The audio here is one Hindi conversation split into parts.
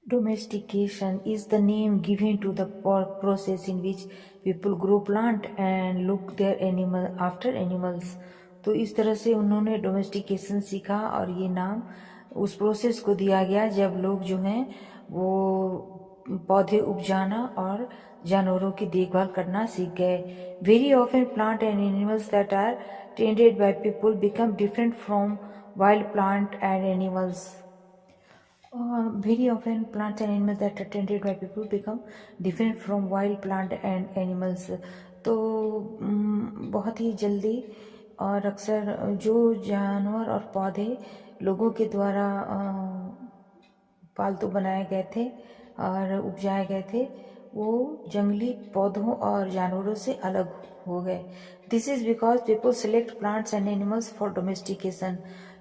Domestication is the name given to the process in which people grow plant and look their animal after animals. तो इस तरह से उन्होंने डोमेस्टिकेशन सीखा और ये नाम उस प्रोसेस को दिया गया जब लोग जो हैं वो पौधे उपजाना और जानवरों की देखभाल करना सीख गए. Very often plant and animals that are tended by people become different from wild plant and animals. Very often plants and animals that are tended by people become different from wild plant and animals. तो बहुत ही जल्दी और अक्सर जो जानवर और पौधे लोगों के द्वारा पालतू बनाए गए थे और उपजाए गए थे वो जंगली पौधों और जानवरों से अलग हो गए. This is because people select plants and animals for domestication.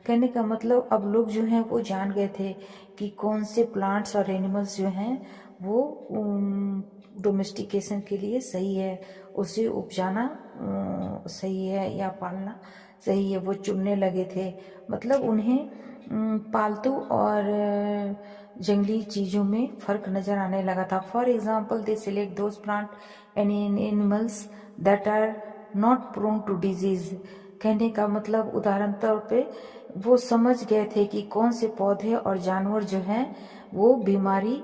कहने का मतलब अब लोग जो हैं वो जान गए थे कि कौन से प्लांट्स और एनिमल्स जो हैं वो डोमेस्टिकेशन के लिए सही है, उसे उपजाना सही है या पालना सही है, वो चुनने लगे थे. मतलब उन्हें पालतू और जंगली चीज़ों में फ़र्क नज़र आने लगा था. For example they select those plant and animals that are not prone to disease. कहने का मतलब उदाहरण तौर पे वो समझ गए थे कि कौन से पौधे और जानवर जो हैं वो बीमारी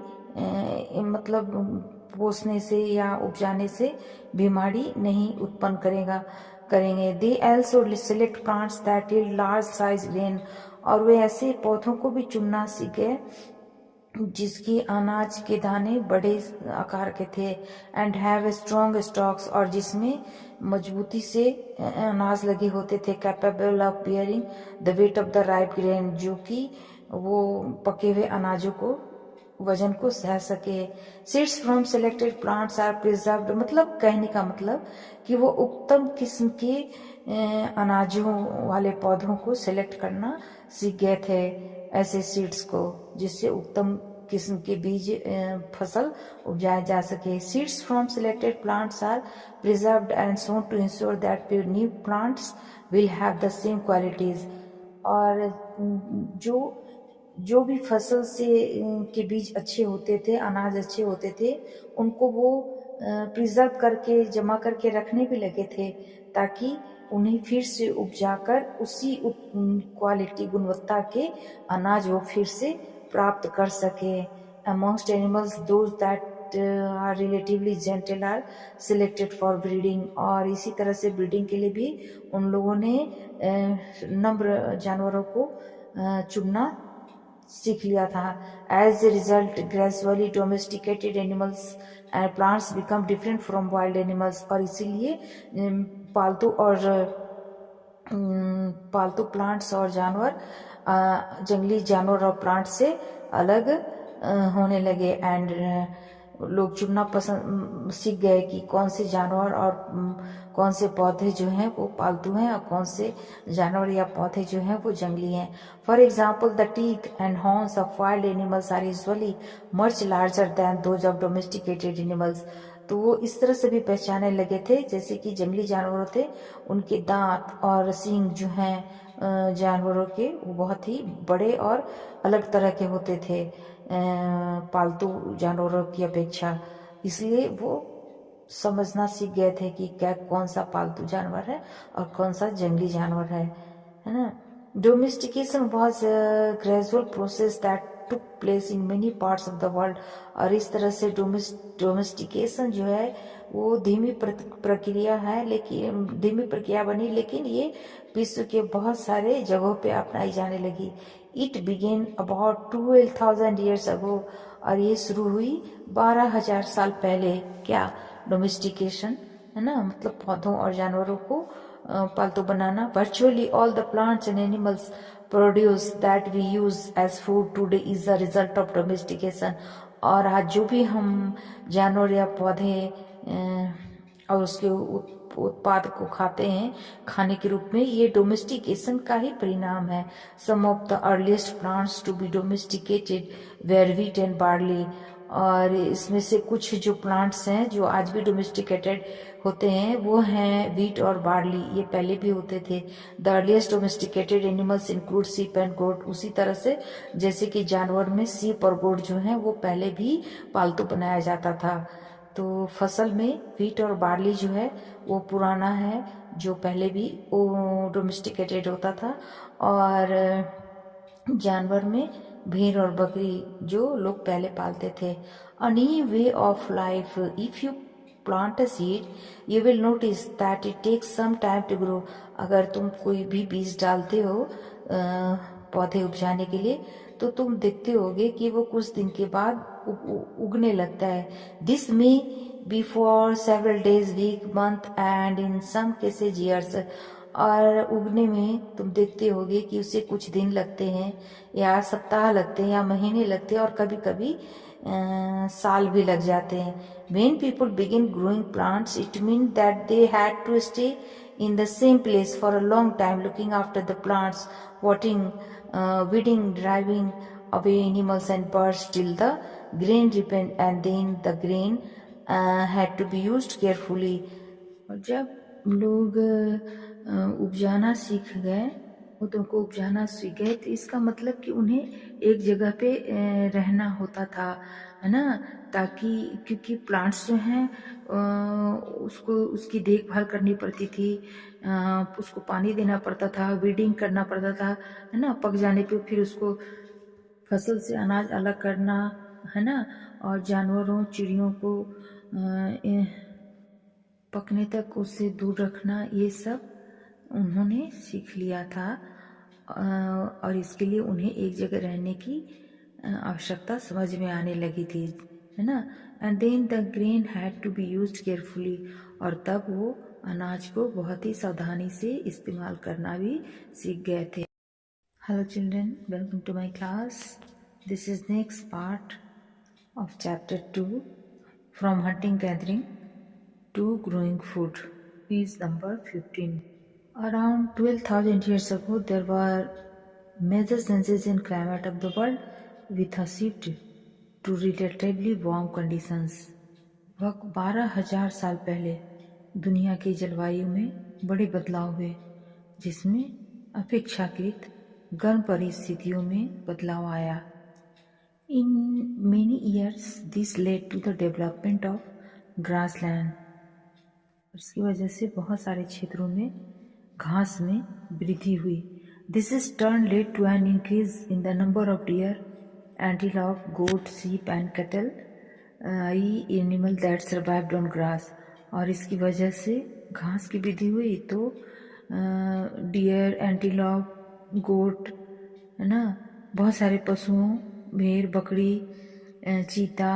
मतलब पोसने से या उपजाने से बीमारी नहीं उत्पन्न करेंगे. They also select plants that yield large size grain. और वे ऐसे पौधों को भी चुनना सीख गए जिसकी अनाज के दाने बड़े आकार के थे. And have strong stocks. और जिसमें मजबूती से अनाज लगे होते थे. Capable of bearing the weight of the ripe grain. जो कि वो पके हुए अनाजों को वजन को सह सके. Seeds from selected plants are preserved. मतलब कहने का मतलब कि वो उत्तम किस्म के अनाजों वाले पौधों को सिलेक्ट करना सीख गए थे, ऐसे सीड्स को जिससे उत्तम किस्म के बीज फसल उपजाए जा सके. Seeds from selected plants are preserved and sown to ensure that new plants will have the same qualities. और जो भी फसल से के बीज अच्छे होते थे, अनाज अच्छे होते थे, उनको वो प्रिजर्व करके जमा करके रखने भी लगे थे ताकि उन्हें फिर से उपजाकर उसी क्वालिटी गुणवत्ता के अनाज वो फिर से प्राप्त कर सके. Amongst animals those that are relatively gentle are selected for breeding. और इसी तरह से ब्रीडिंग के लिए भी उन लोगों ने नम्र जानवरों को चुनना सीख लिया था. As a result gradually domesticated animals and plants become different from wild animals. और इसीलिए पालतू प्लांट्स और जानवर जंगली जानवर और प्लांट से अलग होने लगे. एंड लोग चुनना पसंद सीख गए कि कौन से जानवर और कौन से पौधे जो हैं वो पालतू हैं और कौन से जानवर या पौधे जो हैं वो जंगली हैं. For example the teeth and horns of wild animals are usually much larger than those of domesticated animals. तो वो इस तरह से भी पहचाने लगे थे जैसे कि जंगली जानवर थे, उनके दांत और सींग जो हैं जानवरों के वो बहुत ही बड़े और अलग तरह के होते थे पालतू जानवरों की अपेक्षा. इसलिए वो समझना सीख गए थे कि क्या कौन सा पालतू जानवर है और कौन सा जंगली जानवर है ना. Domestication was gradual process that took place in many parts of the world. और इस तरह से डोमेस्टिकेशन जो है वो धीमी प्रक्रिया है, लेकिन धीमी प्रक्रिया बनी, लेकिन ये विश्व के बहुत सारे जगहों पे अपनाई जाने लगी. It began about 12,000 years ago. और ये शुरू हुई 12,000 साल पहले. क्या डोमेस्टिकेशन है ना, मतलब पौधों और जानवरों को पालतू बनाना. Virtually all the plants and animals produce that we use as food today is the result of domestication. और आज जो भी हम जानवर या पौधे और उसके उत्पाद को खाते हैं खाने के रूप में, ये डोमेस्टिकेशन का ही परिणाम है. Some of the earliest plants to be domesticated were wheat and barley. और इसमें से कुछ जो प्लांट्स हैं जो आज भी डोमेस्टिकेटेड होते हैं वो हैं वीट और बार्ली, ये पहले भी होते थे। The earliest domesticated animals include सीप एंड गोट। उसी तरह से जैसे कि जानवर में सीप और गोट जो हैं वो पहले भी पालतू बनाया जाता था। तो फसल में वीट और बार्ली जो है वो पुराना है, जो पहले भी डोमेस्टिकेटेड होता था। और जानवर में भेड़ और बकरी जो लोग पहले पालते थे। A new way of life. If you plant a seed, you will notice that it takes some time to grow. अगर तुम कोई भी बीज डालते हो पौधे उपजाने के लिए, तो तुम देखते होगे कि वो कुछ दिन के बाद उगने लगता है। This may be for several days, week, month and in some cases years. और उगने में तुम देखते होगे कि उसे कुछ दिन लगते हैं या सप्ताह लगते हैं या महीने लगते हैं और कभी कभी साल भी लग जाते हैं। When people begin growing plants, it means that they had to stay in the same place for a long time, looking after the plants, watering, weeding, driving away animals and birds till the grain ripened, and then the grain had to be used carefully. और जब लोग उपजाना सीख गए, पौधों को उपजाना सीख गए, तो इसका मतलब कि उन्हें एक जगह पे रहना होता था, है ना, ताकि क्योंकि प्लांट्स जो हैं उसको उसकी देखभाल करनी पड़ती थी, उसको पानी देना पड़ता था, वीडिंग करना पड़ता था, है ना, पक जाने पे फिर उसको फसल से अनाज अलग करना, है ना, और जानवरों चिड़ियों को पकने तक उससे दूर रखना, ये सब उन्होंने सीख लिया था। और इसके लिए उन्हें एक जगह रहने की आवश्यकता समझ में आने लगी थी, है ना। And then the grain had to be used carefully, और तब वो अनाज को बहुत ही सावधानी से इस्तेमाल करना भी सीख गए थे। Hello children, welcome to my class. This is next part of chapter 2 from hunting gathering to growing food. Page number 15. Around 12,000 years ago, there were major changes in climate of the world with a shift to relatively warm conditions. लगभग 12,000 साल पहले दुनिया की जलवायु में बड़े बदलाव हुए, जिसमें अपेक्षाकृत गर्म परिस्थितियों में बदलाव आया। In many years, this led to the development of grassland. इसकी वजह से बहुत सारे क्षेत्रों में घास में वृद्धि हुई। This is turn led to an increase in the number of deer, antelope, goat, sheep and cattle, animal that survived on grass. और इसकी वजह से घास की वृद्धि हुई तो डियर, एंटीलॉप, गोट, है ना, बहुत सारे पशुओं, भेड़, बकरी, चीता,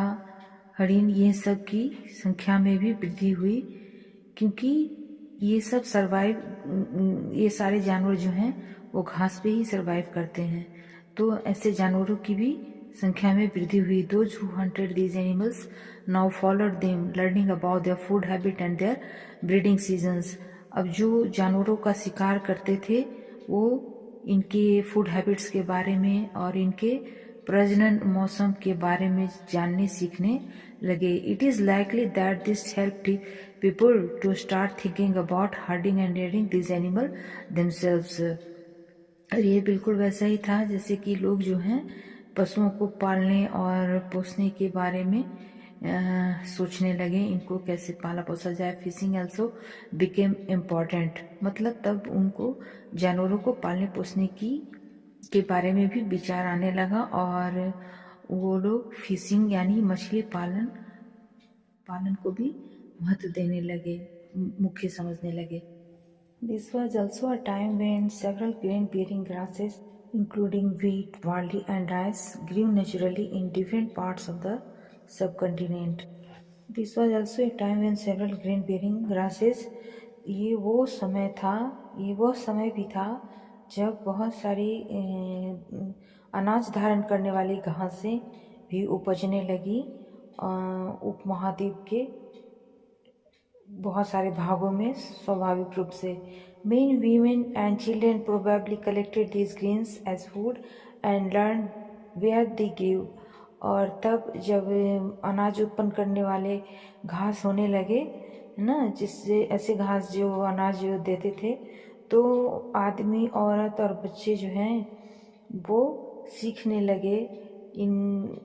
हरिण, ये सब की संख्या में भी वृद्धि हुई, क्योंकि ये सब ये सारे जानवर जो हैं वो घास पे ही सरवाइव करते हैं। तो ऐसे जानवरों की भी संख्या में वृद्धि हुई। Those who hunted these animals now followed them, learning about their food habit and their breeding seasons. अब जो जानवरों का शिकार करते थे वो इनके फूड हैबिट्स के बारे में और इनके प्रजनन मौसम के बारे में जानने सीखने लगे। It is likely that this helped people to start thinking about herding and rearing these animals themselves. और ये बिल्कुल वैसा ही था जैसे कि लोग जो हैं पशुओं को पालने और पोसने के बारे में सोचने लगे, इनको कैसे पाला पोसा जाए। फिशिंग ऑल्सो बिकेम इम्पॉर्टेंट, मतलब तब उनको जानवरों को पालने पोसने के बारे में भी विचार आने लगा और वो लोग फिशिंग यानी मछली पालन को भी महत्व देने लगे, मुख्य समझने लगे। This was also a time when several grain-bearing grasses, including wheat, barley, and rice, grew naturally in different parts of the subcontinent. This was also a time when several grain-bearing grasses, ये वो समय भी था जब बहुत सारी अनाज धारण करने वाली घासें भी उपजने लगी उपमहाद्वीप के बहुत सारे भागों में स्वाभाविक रूप से। Men women and children probably collected these grains as food and learn where they grew. और तब जब अनाज उत्पन्न करने वाले घास होने लगे, है ना, जिससे ऐसे घास जो अनाज जो देते थे, तो आदमी, औरत और बच्चे जो हैं वो सीखने लगे इन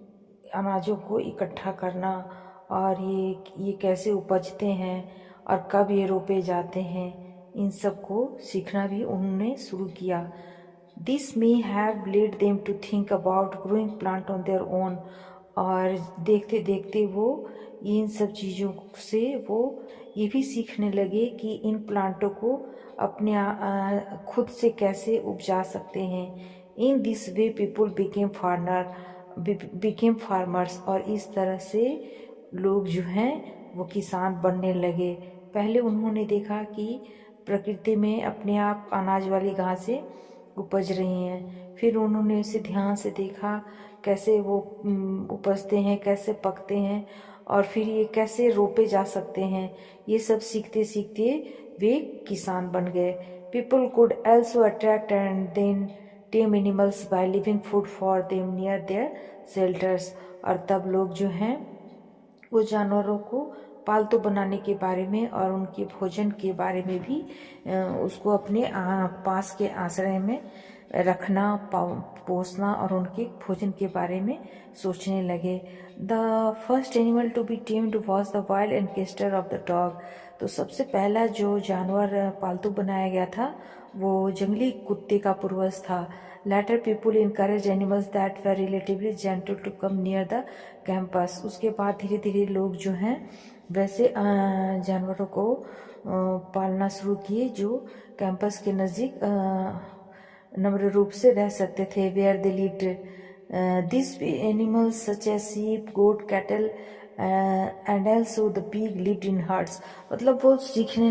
अनाजों को इकट्ठा करना, और ये कैसे उपजते हैं और कब ये रोपे जाते हैं, इन सब को सीखना भी उन्होंने शुरू किया। This may have led them to think about growing plant on their own. और देखते देखते वो इन सब चीज़ों से वो ये भी सीखने लगे कि इन प्लांटों को अपने खुद से कैसे उपजा सकते हैं। In this way people became farmers. और इस तरह से लोग जो हैं वो किसान बनने लगे। पहले उन्होंने देखा कि प्रकृति में अपने आप अनाज वाली घासें उपज रही हैं, फिर उन्होंने उसे ध्यान से देखा कैसे वो उपजते हैं, कैसे पकते हैं, और फिर ये कैसे रोपे जा सकते हैं। ये सब सीखते सीखते वे किसान बन गए। People could also attract and then tame animals by leaving food for them near their shelters। और तब लोग जो हैं वो जानवरों को पालतू बनाने के बारे में और उनके भोजन के बारे में भी उसको अपने पास के आश्रय में रखना, पोसना और उनके भोजन के बारे में सोचने लगे। The first animal to be tamed was the wild ancestor of the dog. तो सबसे पहला जो जानवर पालतू बनाया गया था वो जंगली कुत्ते का पूर्वज था। Later people encouraged animals that were relatively gentle to come near the campus। उसके बाद धीरे धीरे लोग जो हैं वैसे जानवरों को पालना शुरू किए जो कैंपस के नज़दीक नम्र रूप से रह सकते थे। Where they lived this animals such as sheep, goat, cattle and also the pig lived in herds. मतलब वो सीखने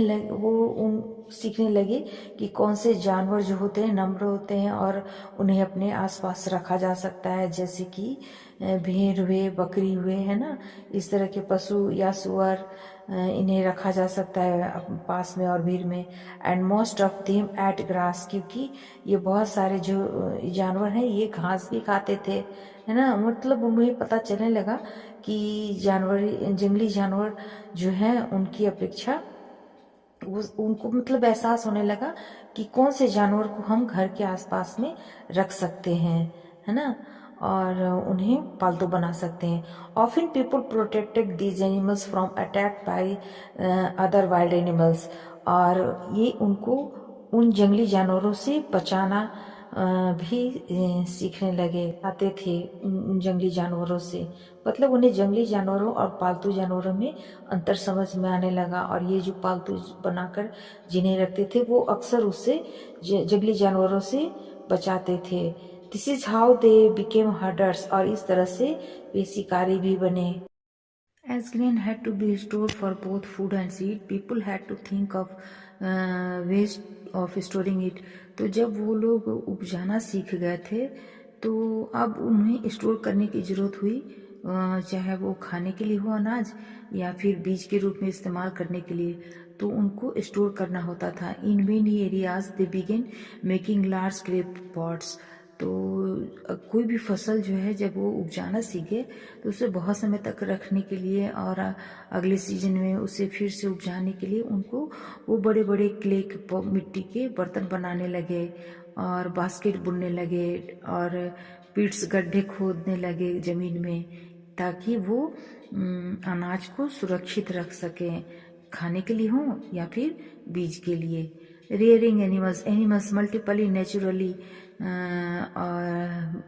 लगे कि कौन से जानवर जो होते हैं नम्र होते हैं और उन्हें अपने आसपास रखा जा सकता है, जैसे कि भेड़ हुए, बकरी हुए, है ना, इस तरह के पशु या सुअर इन्हें रखा जा सकता है पास में और भीड़ में। And most of them at grass, क्योंकि ये बहुत सारे जो जानवर हैं ये घास भी खाते थे, है ना। मतलब उन्हें पता चलने लगा कि जंगली जानवर जो हैं उनकी अपेक्षा उनको मतलब एहसास होने लगा कि कौन से जानवर को हम घर के आसपास में रख सकते हैं, है ना, और उन्हें पालतू बना सकते हैं। Often people protected these animals from attack by other wild animals. और ये उनको उन जंगली जानवरों से बचाना भी सीखने लगे, आते थे उन जंगली जानवरों से। मतलब उन्हें जंगली जानवरों और पालतू जानवरों में अंतर समझ में आने लगा, और ये जो पालतू बनाकर जिन्हें रखते थे वो अक्सर उससे जंगली जानवरों से बचाते थे। This is how they became herders. और इस तरह से वे शिकारी भी बने। As grain had to be stored for both food and seed, people had to think of ways of storing it। तो जब वो लोग उपजाना सीख गए थे तो अब उन्हें स्टोर करने की ज़रूरत हुई, चाहे वो खाने के लिए हो अनाज या फिर बीज के रूप में इस्तेमाल करने के लिए, तो उनको स्टोर करना होता था। In many areas they began making large clay pots. तो कोई भी फसल जो है जब वो उपजाना सीखे तो उसे बहुत समय तक रखने के लिए और अगले सीजन में उसे फिर से उपजाने के लिए उनको वो बड़े बड़े क्ले के मिट्टी के बर्तन बनाने लगे और बास्केट बुनने लगे और पिट्स गड्ढे खोदने लगे ज़मीन में, ताकि वो अनाज को सुरक्षित रख सकें, खाने के लिए हो या फिर बीज के लिए। Rearing animals multiply naturally. और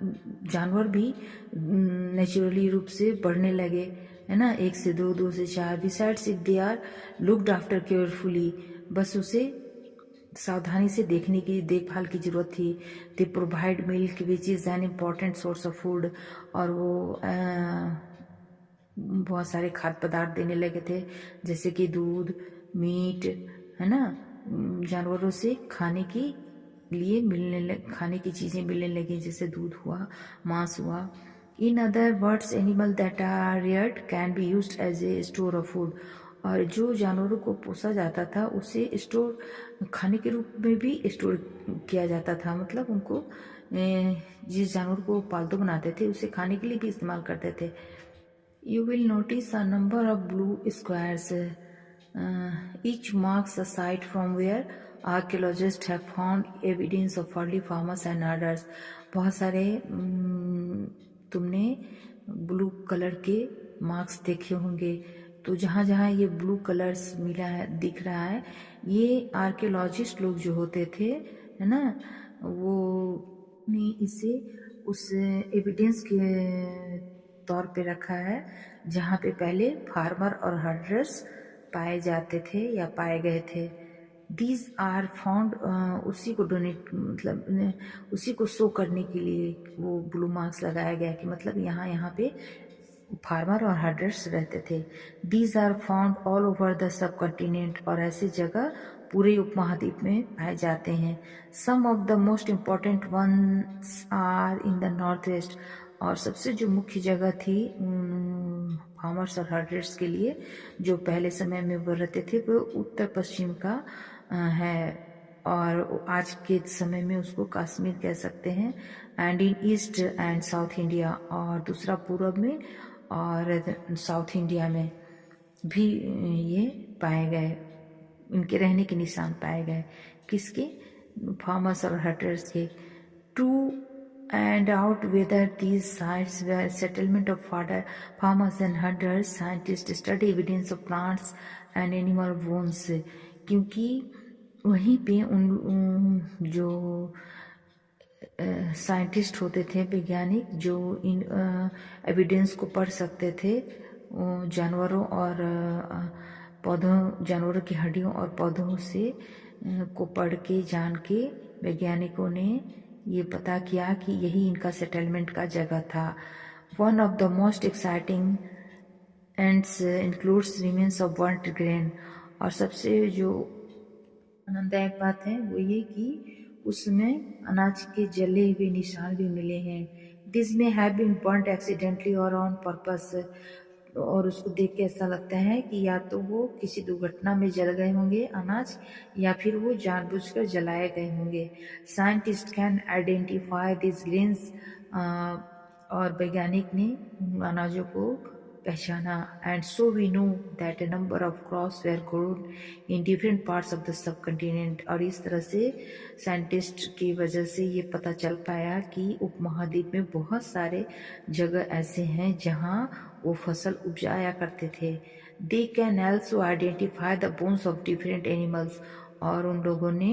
जानवर भी नेचुरली रूप से बढ़ने लगे, है ना, 1 से 2, 2 से 4। Besides if they are looked after carefully, बस उसे सावधानी से देखभाल की जरूरत थी। They provide milk which is an important source of food. और वो बहुत सारे खाद्य पदार्थ देने लगे थे, जैसे कि दूध, मीट, है ना, जानवरों से खाने की चीज़ें मिलने लगी, जैसे दूध हुआ, मांस हुआ। In other words animal that are reared can be used as a store of food. और जो जानवरों को पोसा जाता था उसे खाने के रूप में भी स्टोर किया जाता था। मतलब उनको जिस जानवर को पालतू बनाते थे उसे खाने के लिए भी इस्तेमाल करते थे। You will notice a number of blue squares each marks a site from where archaeologists have found evidence of early farmers and herders. बहुत सारे तुमने ब्लू कलर के मार्क्स देखे होंगे, तो जहाँ जहाँ ये ब्लू कलर्स मिला है दिख रहा है, ये आर्कियोलॉजिस्ट लोग जो होते थे, है ना, वो ने इसे उस एविडेंस के तौर पे रखा है जहाँ पे पहले फार्मर और हर्डर्स पाए जाते थे या पाए गए थे. दीज आर फाउंड, उसी को डोनेट मतलब उसी को शो करने के लिए वो ब्लू मार्क्स लगाया गया कि मतलब यहाँ पे फार्मर और हर्डर्स रहते थे. These are found all over the subcontinent, और ऐसी जगह पूरे उपमहाद्वीप में पाए जाते हैं. Some of the most important ones are in the north west, और सबसे जो मुख्य जगह थी फार्मर्स और हर्डर्स के लिए जो पहले समय में वो रहते थे, वो उत्तर पश्चिम का है, और आज के समय में उसको कश्मीर कह सकते हैं. And in east and south India, और दूसरा पूर्व में और साउथ इंडिया में भी ये पाए गए, इनके रहने के निशान पाए गए. किसके? फार्मर्स और हर्डर्स के. To and out whether these sites were settlement of farmers and herders, scientists study evidence of plants and animal bones, क्योंकि वहीं पे उन जो साइंटिस्ट होते थे, वैज्ञानिक, जो इन एविडेंस को पढ़ सकते थे जानवरों और पौधों, जानवरों की हड्डियों और पौधों से को पढ़ के जान के वैज्ञानिकों ने ये पता किया कि यही इनका सेटलमेंट का जगह था. One of the most exciting ends includes remains of burnt grain, और सबसे जो आनंददायक बात है वो ये कि उसमें अनाज के जले हुए निशान भी मिले हैं. दिस में हैव बीन बर्न्ट एक्सीडेंटली और ऑन पर्पस, और उसको देख के ऐसा लगता है कि या तो वो किसी दुर्घटना में जल गए होंगे अनाज, या फिर वो जानबूझकर जलाए गए होंगे. Scientist can identify this grains, और वैज्ञानिक ने अनाजों को पहचाना. And so we know that a number of crops were grown in different parts of the subcontinent, और इस तरह से साइंटिस्ट की वजह से ये पता चल पाया कि उपमहाद्वीप में बहुत सारे जगह ऐसे हैं जहाँ वो फसल उपजाया करते थे. They can also identify the bones of different animals, और उन लोगों ने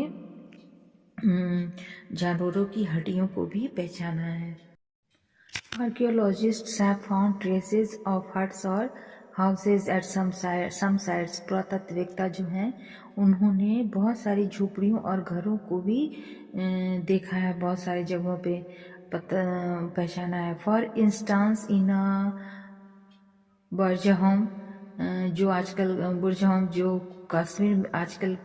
जानवरों की हड्डियों को भी पहचाना है. Archaeologists have found traces of huts or houses at some sites. पुरातत्ववेत्ता जो हैं उन्होंने बहुत सारी झोपड़ियों और घरों को भी देखा है, बहुत सारी जगहों पे पहचाना है. फॉर इंस्टांस इन बुर्जहोम, जो आजकल बुर्जहोम जो कश्मीर में आजकल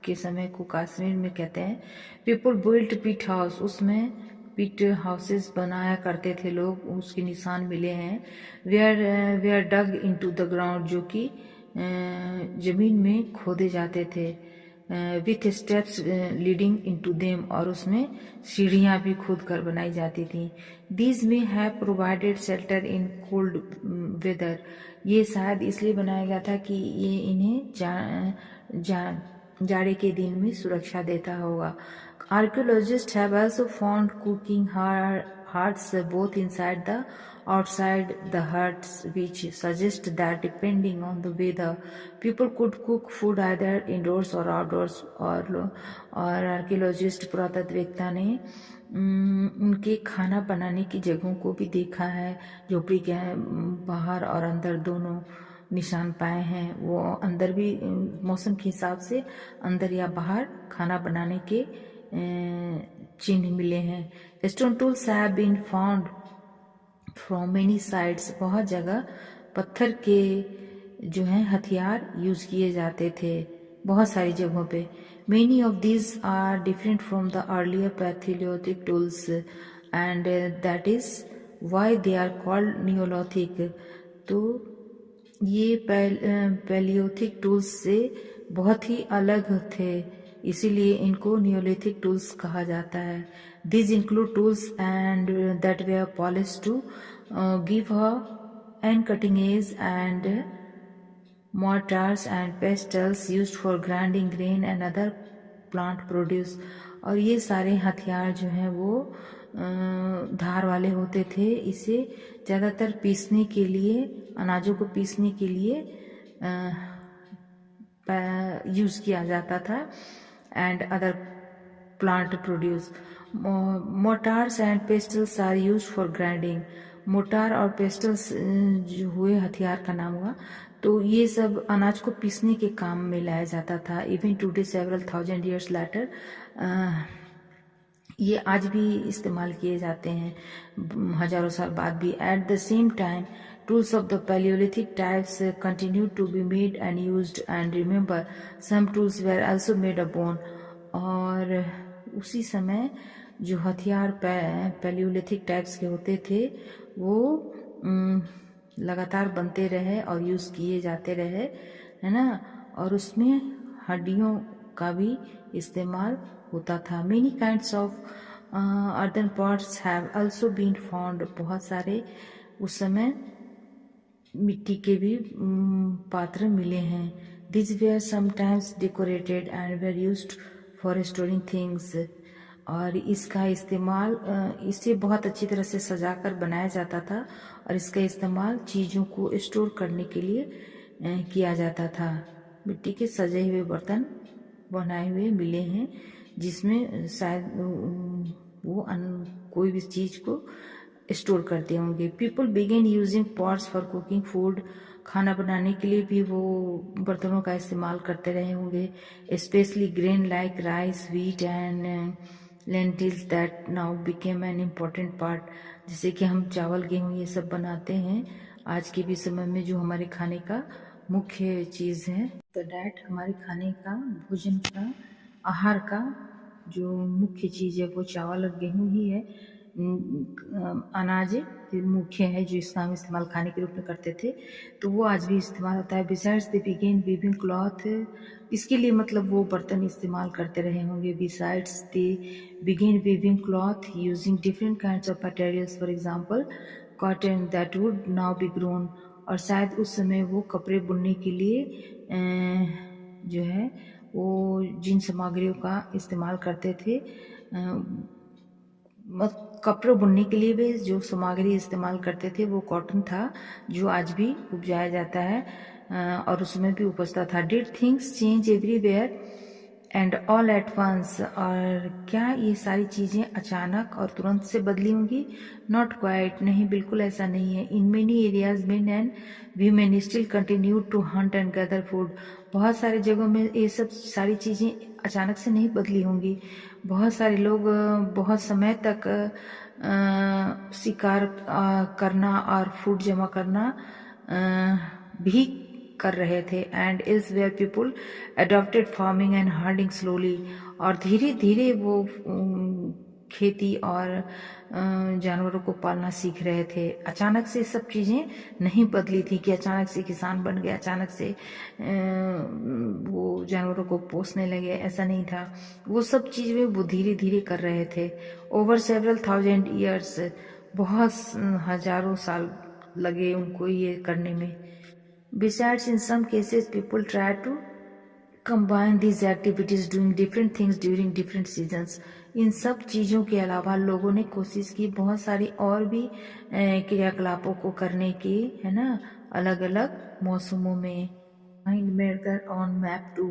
के समय को कश्मीर में कहते हैं, पीपल बिल्ट पिट हाउस, उसमें पिट हाउसेस बनाया करते थे लोग, उसके निशान मिले हैं. Were dug into the ground, जो कि जमीन में खोदे जाते थे. With steps leading into them, और उसमें सीढ़ियाँ भी खोद कर बनाई जाती थी. These may have provided shelter in cold weather, ये शायद इसलिए बनाया गया था कि ये इन्हें जाड़े के दिन में सुरक्षा देता होगा. Archaeologists have also found cooking huts both inside the outside the huts, which suggest that depending on the weather, people could cook food either indoors or outdoors. और आर्कियोलॉजिस्ट पुरातत्ववेत्ता ने उनके खाना बनाने की जगहों को भी देखा है. झोपड़ी के बाहर और अंदर दोनों निशान पाए हैं. वो अंदर भी मौसम के हिसाब से अंदर या बाहर खाना बनाने के चिन्ह मिले हैं. Stone tools have been found from many sites, बहुत जगह पत्थर के जो हैं हथियार यूज किए जाते थे बहुत सारी जगहों पे. Many of these are different from the earlier palaeolithic tools and that is why they are called neolithic. तो ये पैलियोलिथिक टूल्स से बहुत ही अलग थे, इसीलिए इनको नियोलिथिक टूल्स कहा जाता है. This include tools and that were polished to give an cutting edge and mortars and pestles used for grinding grain and other plant produce। और ये सारे हथियार जो हैं वो धार वाले होते थे। इसे ज़्यादातर पीसने के लिए, अनाजों को पीसने के लिए यूज़ किया जाता था। And other plant produce. Mortars and pestles are use for grinding. Mortar और पेस्टल्स जो हुए हथियार का नाम हुआ। तो ये सब अनाज को पीसने के काम में लाया जाता था। Even today several thousand years later ये आज भी इस्तेमाल किए जाते हैं, हजारों साल बाद भी। At the same time tools of the Paleolithic types continued to be made and used, and remember some tools were also made of bone। और उसी समय जो हथियार पैलियोलिथिक टाइप्स के होते थे वो लगातार बनते रहे और यूज़ किए जाते रहे, है ना। और उसमें हड्डियों का भी इस्तेमाल होता था। Many kinds of earthen pots have also been found. बहुत सारे उस समय मिट्टी के भी पात्र मिले हैं। This were sometimes decorated and were used for storing things. और इसका इस्तेमाल, इसे बहुत अच्छी तरह से सजाकर बनाया जाता था और इसका इस्तेमाल चीज़ों को स्टोर करने के लिए किया जाता था। मिट्टी के सजे हुए बर्तन बनाए हुए मिले हैं जिसमें शायद वो कोई भी चीज़ को स्टोर करते होंगे। People begin using pots for cooking food. खाना बनाने के लिए भी वो बर्तनों का इस्तेमाल करते रहे होंगे। Specially grain like rice, wheat and lentils that now became an important part. जैसे कि हम चावल, गेहूँ ये सब बनाते हैं आज के भी समय में, जो हमारे खाने का मुख्य चीज़ है। तो डाइट हमारे खाने का, भोजन का, आहार का जो मुख्य चीज़ है वो चावल और गेहूँ ही है। अनाज मुख्य है जो इसका हम इस्तेमाल खाने के रूप में करते थे, तो वो आज भी इस्तेमाल होता है। Besides they began weaving cloth. इसके लिए मतलब वो बर्तन इस्तेमाल करते रहे होंगे। Besides they began weaving cloth using different kinds of materials, for example cotton that would now be grown. और शायद उस समय वो कपड़े बुनने के लिए जो है वो जिन सामग्रियों का इस्तेमाल करते थे, कपड़े बुनने के लिए भी जो सामग्री इस्तेमाल करते थे वो कॉटन था, जो आज भी उपजाया जाता है और उसमें भी उपजता था। Did things change everywhere and all at once. और क्या ये सारी चीज़ें अचानक और तुरंत से बदली होंगी? नॉट क्वाइट, नहीं, बिल्कुल ऐसा नहीं है। In many areas men and women still continue to hunt and gather food. बहुत सारे जगहों में ये सब सारी चीज़ें अचानक से नहीं बदली होंगी। बहुत सारे लोग बहुत समय तक शिकार करना और फूड जमा करना भी कर रहे थे। And is where people adopted farming and herding slowly. और धीरे धीरे वो खेती और जानवरों को पालना सीख रहे थे। अचानक से सब चीज़ें नहीं बदली थी कि अचानक से किसान बन गए, अचानक से वो जानवरों को पोसने लगे, ऐसा नहीं था। वो सब चीज़ें वो धीरे धीरे कर रहे थे। ओवर सेवरल थाउजेंड ईयर्स, बहुत हजारों साल लगे उनको ये करने में। Besides in some cases people try to combine these activities doing different things during different seasons। इन सब चीज़ों के अलावा लोगों ने कोशिश की बहुत सारी और भी क्रियाकलापों को करने की, है ना, अलग अलग मौसमों में। Find Mergar on map 2।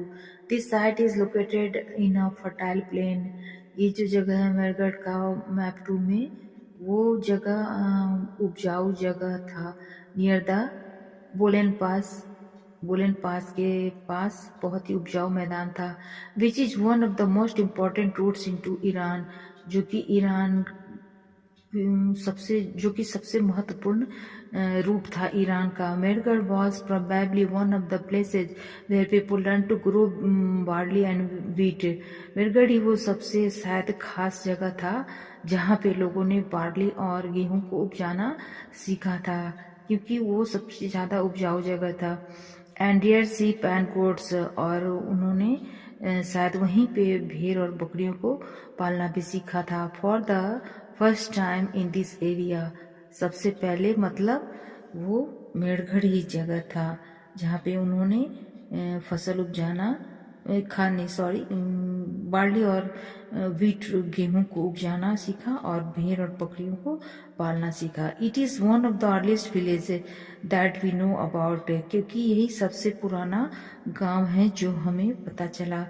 This site is located in a fertile plain। ये जो जगह है मेरगढ़ का मैप 2 में, वो जगह उपजाऊ जगह था। नियर द बोलेन पास, बोलेन पास के पास बहुत ही उपजाऊ मैदान था। Which is one of the most important routes into Iran, जो कि ईरान सबसे महत्वपूर्ण रूट था ईरान का। Mehrgarh was probably one of the places where people learn to grow barley and wheat. Mehrgarh ही वो सबसे शायद खास जगह था जहाँ पे लोगों ने बार्ली और गेहूं को उपजाना सीखा था, क्योंकि वो सबसे ज़्यादा उपजाऊ जगह था। And deer sheep and goats, और उन्होंने शायद वहीं पे भेड़ और बकरियों को पालना भी सीखा था। For the first time in this area, सबसे पहले मतलब वो मेरगढ़ ही जगह था। जहाँ पे उन्होंने फसल उपजाना खाने सॉरी बार्ली और वीट गेहूं को उपजाना सीखा और भेड़ और बकरियों को पालना सीखा। It is one of the earliest village that we know about, क्योंकि यही सबसे पुराना गांव है जो हमें पता चला।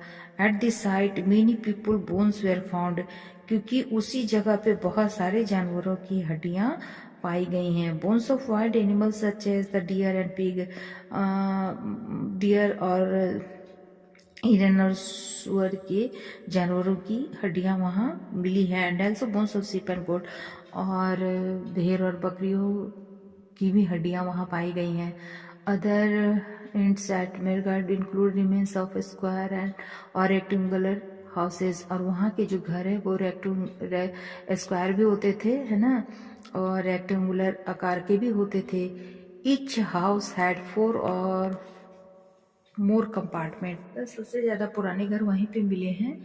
At this site many people bones were found, क्योंकि उसी जगह पे बहुत सारे जानवरों की हड्डियां पाई गई हैं। Bones of wild animals such as the deer and pig, deer और हिरन और सुअर के जानवरों की हड्डियां वहाँ मिली हैं। And also bones of sheep and goat, और भेड़ और बकरियों की भी हड्डियां वहाँ पाई गई हैं। Other hints at Mehrgarh include remains of square and और रेक्टेंगुलर हाउसेज, और वहाँ के जो घर है वो स्क्वायर भी होते थे, है ना, और रेक्टेंगुलर आकार के भी होते थे। ईच हाउस हैड 4 और मोर कंपार्टमेंट, सबसे ज़्यादा पुराने घर वहीं पे मिले हैं।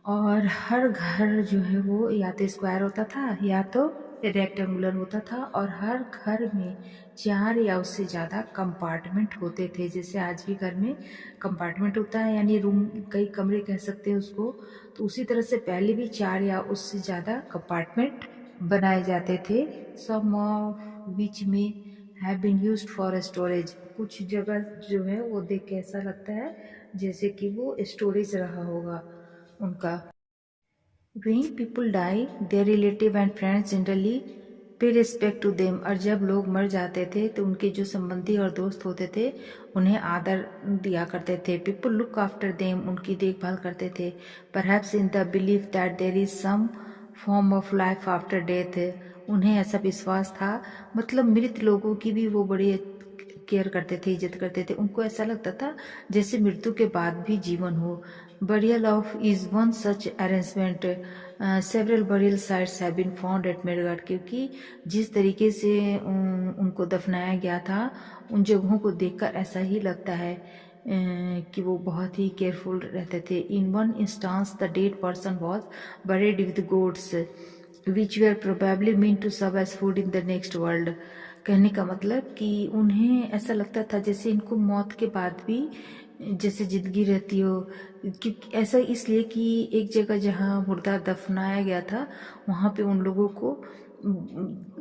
और हर घर जो है वो या तो स्क्वायर होता था या तो रेक्टेंगुलर होता था, और हर घर में 4 या उससे ज़्यादा कंपार्टमेंट होते थे। जैसे आज भी घर में कंपार्टमेंट होता है, यानी रूम, कई कमरे कह सकते हैं उसको, तो उसी तरह से पहले भी 4 या उससे ज़्यादा कंपार्टमेंट बनाए जाते थे। सम of which may have been used for storage, कुछ जगह जो है वो देख के ऐसा लगता है जैसे कि वो स्टोरेज रहा होगा उनका। When people die, their relative and friends generally pay respect to them, और जब लोग मर जाते थे तो उनके जो संबंधी और दोस्त होते थे उन्हें आदर दिया करते थे। People look after them, उनकी देखभाल करते थे। Perhaps in the belief that there is some form of life after death, उन्हें ऐसा विश्वास था, मतलब मृत लोगों की भी वो बड़ी केयर करते थे, इज्जत करते थे। उनको ऐसा लगता था जैसे मृत्यु के बाद भी जीवन हो। Burial of is one such arrangement, several burial sites have been found at Mehrgarh, क्योंकि जिस तरीके से उनको दफनाया गया था उन जगहों को देखकर ऐसा ही लगता है कि वो बहुत ही केयरफुल रहते थे। In one instance the dead person was buried with goods which were probably meant to serve as food in the next world. कहने का मतलब कि उन्हें ऐसा लगता था जैसे इनको मौत के बाद भी जैसे जिंदगी रहती हो, क्योंकि ऐसा इसलिए कि एक जगह जहाँ मुर्दा दफनाया गया था वहाँ पे उन लोगों को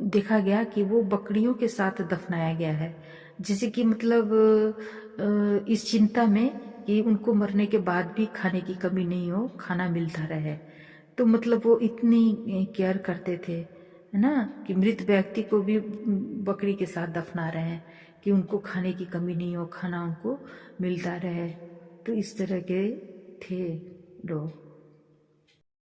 देखा गया कि वो बकरियों के साथ दफनाया गया है, जैसे कि मतलब इस चिंता में कि उनको मरने के बाद भी खाने की कमी नहीं हो, खाना मिलता रहे। तो मतलब वो इतनी केयर करते थे, है ना, कि मृत व्यक्ति को भी बकरी के साथ दफना रहे हैं कि उनको खाने की कमी नहीं हो, खाना उनको मिलता रहे। तो इस तरह के थे लोग।